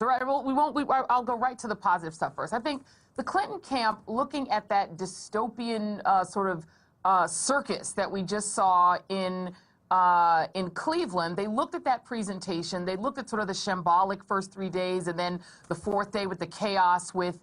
Right. Well, I'll go right to the positive stuff first. I think the Clinton camp, looking at that dystopian sort of circus that we just saw in Cleveland, they looked at that presentation. They looked at sort of the shambolic first 3 days, and then the fourth day with the chaos with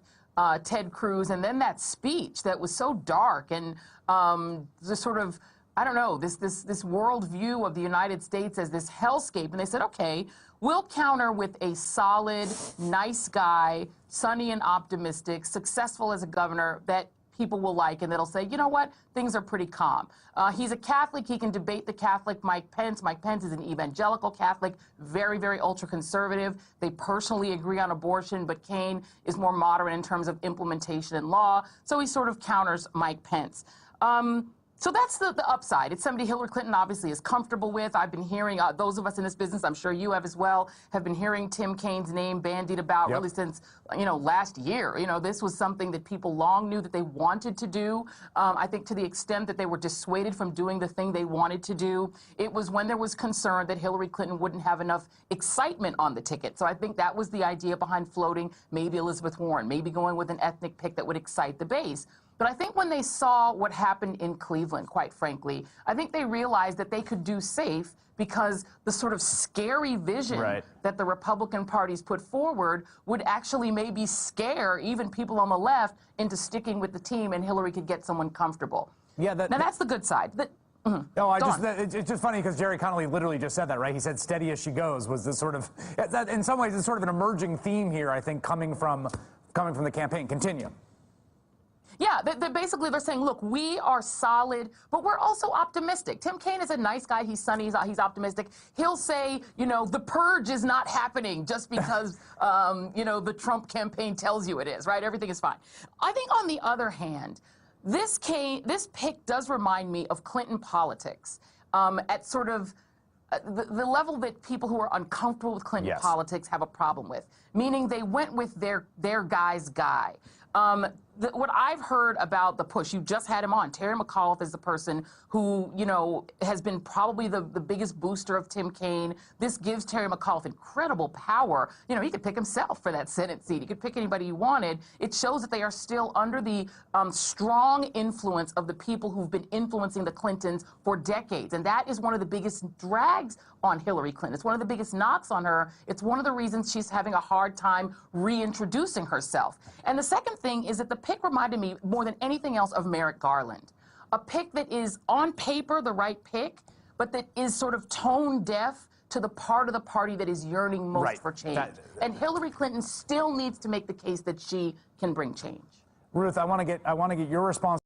Ted Cruz, and then that speech that was so dark and the sort of, I don't know, this worldview of the United States as this hellscape. And they said, okay, we'll counter with a solid, nice guy, sunny and optimistic, successful as a governor that people will like, and that'll say, you know what, things are pretty calm. He's a Catholic. He can debate the Catholic Mike Pence. Mike Pence is an evangelical Catholic, very, very ultra-conservative. They personally agree on abortion, but Kaine is more moderate in terms of implementation and law, so he sort of counters Mike Pence. So that's the upside. It's somebody Hillary Clinton obviously is comfortable with. I've been hearing, those of us in this business, I'm sure you have as well, have been hearing Tim Kaine's name bandied about really since, last year. This was something that people long knew that they wanted to do. I think to the extent that they were dissuaded from doing the thing they wanted to do, it was when there was concern that Hillary Clinton wouldn't have enough excitement on the ticket. So I think that was the idea behind floating maybe Elizabeth Warren, maybe going with an ethnic pick that would excite the base. But I think when they saw what happened in Cleveland, quite frankly, I think they realized that they could do safe because the sort of scary vision that the Republican parties put forward would actually maybe scare even people on the left into sticking with the team, and Hillary could get someone comfortable. Yeah, now that's the good side. No, it's just funny because Jerry Connolly literally just said that, right? He said steady as she goes was this sort of, that in some ways, it's sort of an emerging theme here, I think, coming from the campaign. Continue. Yeah, they're saying, look, we are solid, but we're also optimistic. Tim Kaine is a nice guy. He's sunny. He's optimistic. He'll say, the purge is not happening just because, the Trump campaign tells you it is, right? Everything is fine. I think, on the other hand, this pick does remind me of Clinton politics at sort of the level that people who are uncomfortable with Clinton politics have a problem with, meaning they went with their guy's guy. What I've heard about the push, you just had him on. Terry McAuliffe is the person who, has been probably the biggest booster of Tim Kaine. This gives Terry McAuliffe incredible power. He could pick himself for that Senate seat. He could pick anybody he wanted. It shows that they are still under the strong influence of the people who've been influencing the Clintons for decades. And that is one of the biggest drags on Hillary Clinton. It's one of the biggest knocks on her. It's one of the reasons she's having a hard time reintroducing herself. And the second thing is that the pick reminded me more than anything else of Merrick Garland. A pick that is on paper the right pick, but that is sort of tone deaf to the part of the party that is yearning most for change. And Hillary Clinton still needs to make the case that she can bring change. Ruth, I want to get your response.